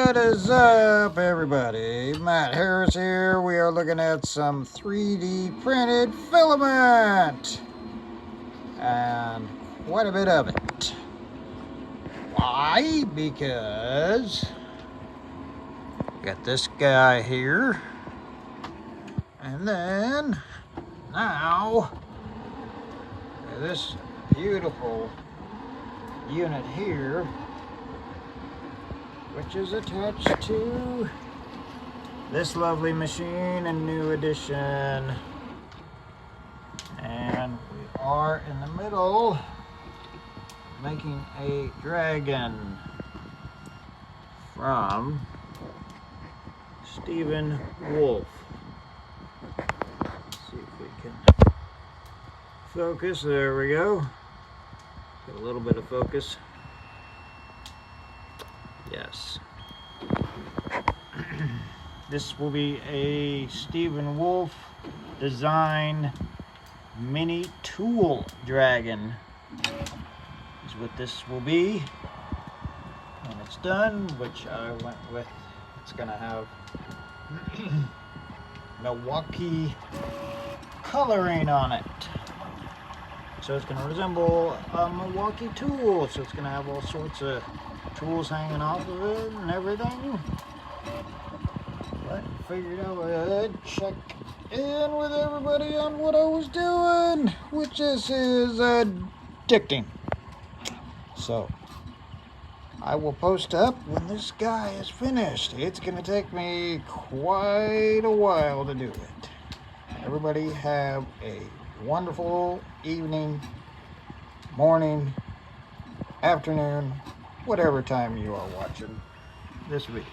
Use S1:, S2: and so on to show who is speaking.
S1: What is up, everybody? Matt Harris here. We are looking at some 3D printed filament and quite a bit of it. Why? Because got this guy here, and then now this beautiful unit here, which is attached to this lovely machine, a new edition. And we are in the middle making a dragon from Stephen Wolf. Let's see if we can focus. There we go. Get a little bit of focus. Yes. This will be a Stephen Wolf design mini tool dragon is what this will be when it's done, which I went with. It's gonna have Milwaukee coloring on it, so it's gonna resemble a Milwaukee tool. So it's gonna have all sorts of tools hanging off of it and everything. But I figured I would check in with everybody on what I was doing, which is addicting. So I will post up when this guy is finished. It's gonna take me quite a while to do it. Everybody have a wonderful evening, morning, afternoon, whatever time you are watching this video.